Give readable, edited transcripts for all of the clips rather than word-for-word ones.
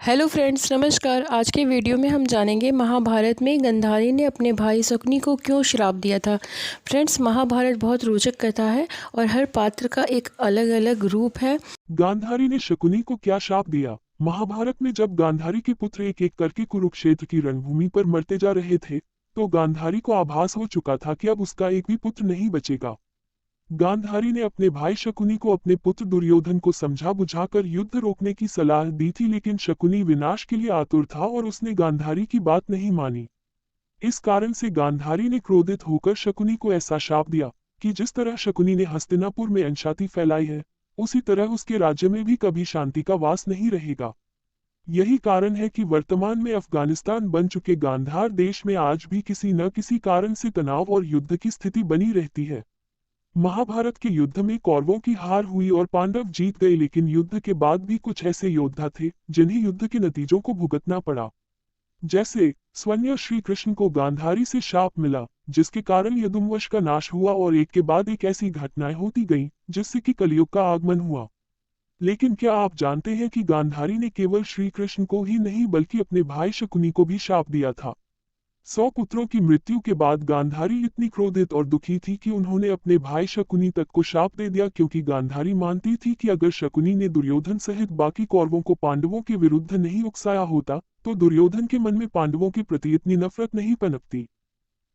Hello friends, नमस्कार। आज के वीडियो में हम जानेंगे महाभारत में गांधारी ने अपने भाई शकुनी को क्यों श्राप दिया था। फ्रेंड्स, महाभारत बहुत रोचक कथा है और हर पात्र का एक अलग अलग रूप है। गांधारी ने शकुनी को क्या शाप दिया। महाभारत में जब गांधारी के पुत्र एक एक करके कुरुक्षेत्र की रणभूमि पर मरते जा रहे थे, तो गांधारी को आभास हो चुका था कि अब उसका एक भी पुत्र नहीं बचेगा। गांधारी ने अपने भाई शकुनी को अपने पुत्र दुर्योधन को समझा बुझाकर युद्ध रोकने की सलाह दी थी, लेकिन शकुनी विनाश के लिए आतुर था और उसने गांधारी की बात नहीं मानी। इस कारण से गांधारी ने क्रोधित होकर शकुनी को ऐसा शाप दिया कि जिस तरह शकुनी ने हस्तिनापुर में अशांति फैलाई है, उसी तरह उसके राज्य में भी कभी शांति का वास नहीं रहेगा। यही कारण है कि वर्तमान में अफगानिस्तान बन चुके गांधार देश में आज भी किसी न किसी कारण से तनाव और युद्ध की स्थिति बनी रहती है। महाभारत के युद्ध में कौरवों की हार हुई और पांडव जीत गए, लेकिन युद्ध के बाद भी कुछ ऐसे योद्धा थे जिन्हें युद्ध के नतीजों को भुगतना पड़ा। जैसे स्वयं श्री कृष्ण को गांधारी से शाप मिला, जिसके कारण यदुवंश का नाश हुआ और एक के बाद एक ऐसी घटनाएं होती गईं जिससे कि कलयुग का आगमन हुआ। लेकिन क्या आप जानते हैं कि गांधारी ने केवल श्री कृष्ण को ही नहीं बल्कि अपने भाई शकुनी को भी शाप दिया था। 100 पुत्रों की मृत्यु के बाद गांधारी इतनी क्रोधित और दुखी थी कि उन्होंने अपने भाई शकुनी तक को शाप दे दिया, क्योंकि गांधारी मानती थी कि अगर शकुनी ने दुर्योधन सहित बाकी कौरवों को पांडवों के विरुद्ध नहीं उकसाया होता, तो दुर्योधन के मन में पांडवों के प्रति इतनी नफरत नहीं पनपती।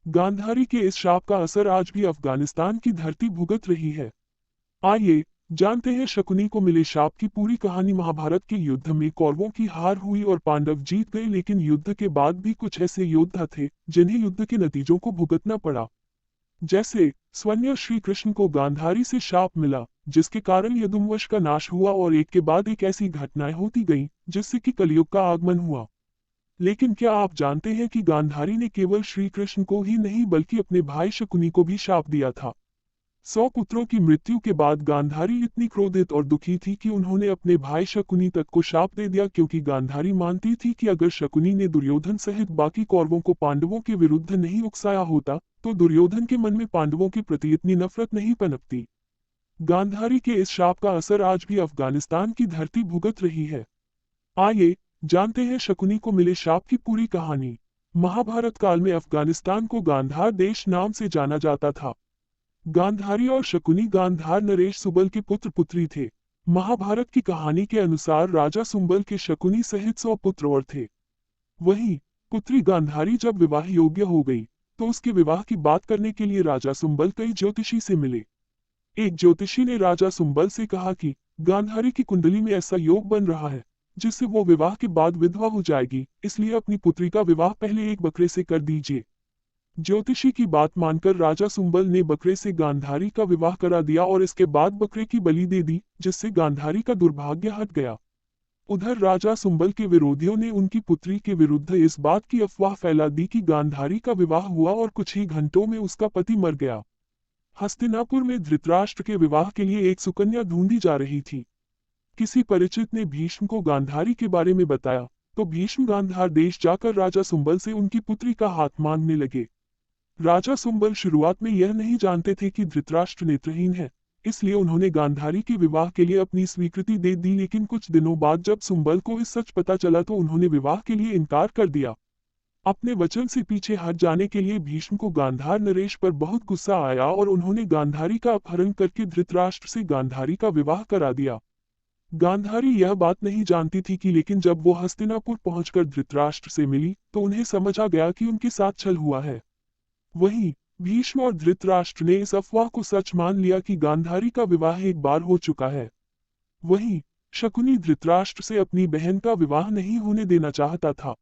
गांधारी के इस शाप का असर आज भी अफगानिस्तान की धरती भुगत रही है। आइए जानते हैं शकुनी को मिले शाप की पूरी कहानी। महाभारत के युद्ध में कौरवों की हार हुई और पांडव जीत गए, लेकिन युद्ध के बाद भी कुछ ऐसे योद्धा थे जिन्हें युद्ध के नतीजों को भुगतना पड़ा। जैसे स्वयं श्री कृष्ण को गांधारी से शाप मिला, जिसके कारण यदुवंश का नाश हुआ और एक के बाद एक ऐसी घटनाएं होती गईं जिससे कि कलयुग का आगमन हुआ। लेकिन क्या आप जानते हैं कि गांधारी ने केवल श्री कृष्ण को ही नहीं बल्कि अपने भाई शकुनी को भी शाप दिया था। 100 पुत्रों की मृत्यु के बाद गांधारी इतनी क्रोधित और दुखी थी कि उन्होंने अपने भाई शकुनी तक को शाप दे दिया, क्योंकि गांधारी मानती थी कि अगर शकुनी ने दुर्योधन सहित बाकी कौरवों को पांडवों के विरुद्ध नहीं उकसाया होता, तो दुर्योधन के मन में पांडवों के प्रति इतनी नफरत नहीं पनपती। गांधारी के इस शाप का असर आज भी अफगानिस्तान की धरती भुगत रही है। आइए जानते हैं शकुनी को मिले शाप की पूरी कहानी। महाभारत काल में अफगानिस्तान को गांधार देश नाम से जाना जाता था। गांधारी और शकुनी गांधार नरेश सुबल के पुत्र पुत्री थे। महाभारत की कहानी के अनुसार राजा सुंबल के शकुनी सहित 100 पुत्र और थे। वहीं पुत्री गांधारी जब विवाह योग्य हो गई, तो उसके विवाह की बात करने के लिए राजा सुंबल कई ज्योतिषी से मिले। एक ज्योतिषी ने राजा सुंबल से कहा कि गांधारी की कुंडली में ऐसा योग बन रहा है जिससे वो विवाह के बाद विधवा हो जाएगी, इसलिए अपनी पुत्री का विवाह पहले एक बकरे से कर दीजिए। ज्योतिषी की बात मानकर राजा सुंबल ने बकरे से गांधारी का विवाह करा दिया और इसके बाद बकरे की बलि दे दी, जिससे गांधारी का दुर्भाग्य हट गया। उधर राजा सुंबल के विरोधियों ने उनकी पुत्री के विरुद्ध इस बात की अफवाह फैला दी कि गांधारी का विवाह हुआ और कुछ ही घंटों में उसका पति मर गया। हस्तिनापुर में धृतराष्ट्र के विवाह के लिए एक सुकन्या ढूंढी जा रही थी। किसी परिचित ने भीष्म को गांधारी के बारे में बताया, तो भीष्म गांधार देश जाकर राजा सुंबल से उनकी पुत्री का हाथ मांगने लगे। राजा सुंबल शुरुआत में यह नहीं जानते थे कि धृतराष्ट्र नेत्रहीन है, इसलिए उन्होंने गांधारी के विवाह के लिए अपनी स्वीकृति दे दी, लेकिन कुछ दिनों बाद जब सुंबल को इस सच पता चला तो उन्होंने विवाह के लिए इनकार कर दिया। अपने वचन से पीछे हट जाने के लिए भीष्म को गांधार नरेश पर बहुत गुस्सा आया और उन्होंने गांधारी का अपहरण करके धृतराष्ट्र से गांधारी का विवाह करा दिया। गांधारी यह बात नहीं जानती थी कि लेकिन जब वो हस्तिनापुर पहुंचकर धृतराष्ट्र से मिली तो उन्हें समझ आ गया कि उनके साथ छल हुआ है। वहीं भीष्म और धृतराष्ट्र ने इस अफवाह को सच मान लिया कि गांधारी का विवाह एक बार हो चुका है। वहीं शकुनी धृतराष्ट्र से अपनी बहन का विवाह नहीं होने देना चाहता था।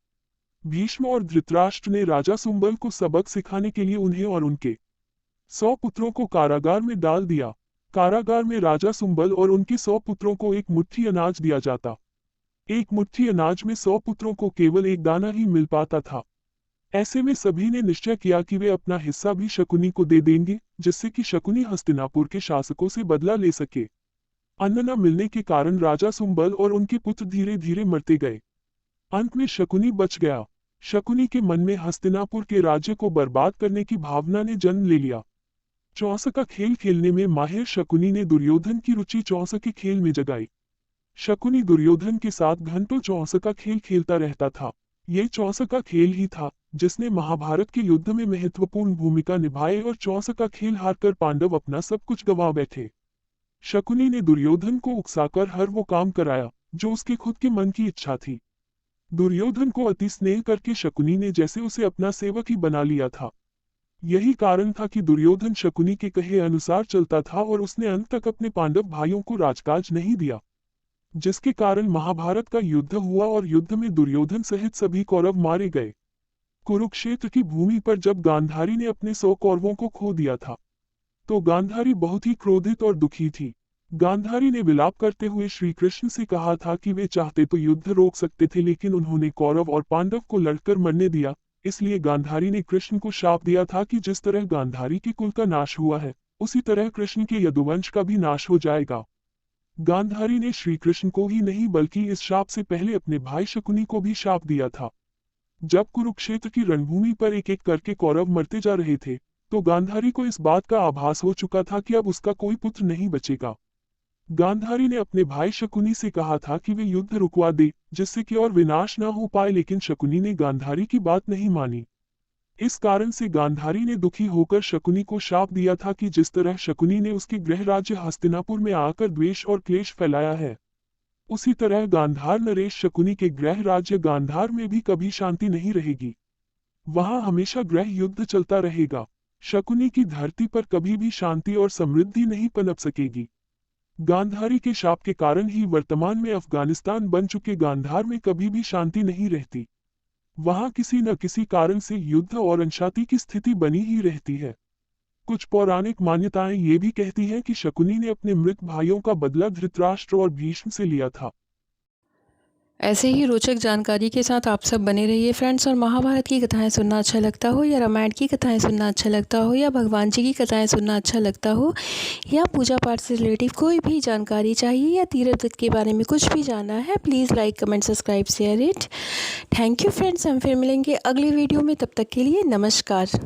भीष्म और धृतराष्ट्र ने राजा सुंबल को सबक सिखाने के लिए उन्हें और उनके 100 पुत्रों को कारागार में डाल दिया। कारागार में राजा सुंबल और उनके 100 पुत्रों को एक मुट्ठी अनाज दिया जाता। एक मुट्ठी अनाज में 100 पुत्रों को केवल एक दाना ही मिल पाता था। ऐसे में सभी ने निश्चय किया कि वे अपना हिस्सा भी शकुनी को दे देंगे, जिससे कि शकुनी हस्तिनापुर के शासकों से बदला ले सके। अन्न न मिलने के कारण राजा सुंबल और उनके पुत्र धीरे धीरे मरते गए। अंत में शकुनी बच गया। शकुनी के मन में हस्तिनापुर के राज्य को बर्बाद करने की भावना ने जन्म ले लिया। चौसा का खेल खेलने में माहिर शकुनी ने दुर्योधन की रुचि चौसा के खेल में जगाई। शकुनी दुर्योधन के साथ घंटों चौसका खेल खेलता रहता था। ये चौसका खेल ही था जिसने महाभारत के युद्ध में महत्वपूर्ण भूमिका निभाई और चौसका खेल हारकर पांडव अपना सब कुछ गंवा बैठे। शकुनी ने दुर्योधन को उकसाकर हर वो काम कराया जो उसके खुद के मन की इच्छा थी। दुर्योधन को अति स्नेह करके शकुनी ने जैसे उसे अपना सेवक ही बना लिया था। यही कारण था कि दुर्योधन शकुनी के कहे अनुसार चलता था और उसने अंत तक अपने पांडव भाइयों को राजकाज नहीं दिया, जिसके कारण महाभारत का युद्ध हुआ और युद्ध में दुर्योधन सहित सभी कौरव मारे गए। कुरुक्षेत्र की भूमि पर जब गांधारी ने अपने 100 कौरवों को खो दिया था तो गांधारी बहुत ही क्रोधित और दुखी थी। गांधारी ने विलाप करते हुए श्री कृष्ण से कहा था कि वे चाहते तो युद्ध रोक सकते थे, लेकिन उन्होंने कौरव और पांडव को लड़कर मरने दिया। इसलिए गांधारी ने कृष्ण को शाप दिया था कि जिस तरह गांधारी के कुल का नाश हुआ है उसी तरह कृष्ण के यदुवंश का भी नाश हो जाएगा। गांधारी ने श्री कृष्ण को ही नहीं बल्कि इस शाप से पहले अपने भाई शकुनी को भी शाप दिया था। जब कुरुक्षेत्र की रणभूमि पर एक एक करके कौरव मरते जा रहे थे तो गांधारी को इस बात का आभास हो चुका था कि अब उसका कोई पुत्र नहीं बचेगा। गांधारी ने अपने भाई शकुनी से कहा था कि वे युद्ध रुकवा दे जिससे कि और विनाश न हो पाए, लेकिन शकुनी ने गांधारी की बात नहीं मानी। इस कारण से गांधारी ने दुखी होकर शकुनी को शाप दिया था कि जिस तरह शकुनी ने उसके गृह राज्य हस्तिनापुर में आकर द्वेष और क्लेश फैलाया है, उसी तरह गांधार नरेश शकुनी के गृह राज्य गांधार में भी कभी शांति नहीं रहेगी। वहां हमेशा गृह युद्ध चलता रहेगा। शकुनी की धरती पर कभी भी शांति और समृद्धि नहीं पनप सकेगी। गांधारी के शाप के कारण ही वर्तमान में अफगानिस्तान बन चुके गांधार में कभी भी शांति नहीं रहती। वहां किसी न किसी कारण से युद्ध और अशांति की स्थिति बनी ही रहती है। कुछ पौराणिक मान्यताएं ये भी कहती हैं कि शकुनी ने अपने मृत भाइयों का बदला धृतराष्ट्र और भीष्म से लिया था। ऐसे ही रोचक जानकारी के साथ आप सब बने रहिए फ्रेंड्स। और महाभारत की कथाएं सुनना अच्छा लगता हो या रामायण की कथाएं सुनना अच्छा लगता हो या भगवान जी की कथाएं सुनना अच्छा लगता हो या पूजा पाठ से रिलेटिव कोई भी जानकारी चाहिए या तीर्थ के बारे में कुछ भी जानना है, please like comment subscribe share it. Thank you friends, हम फिर मिलेंगे अगले वीडियो में। तब तक के लिए नमस्कार।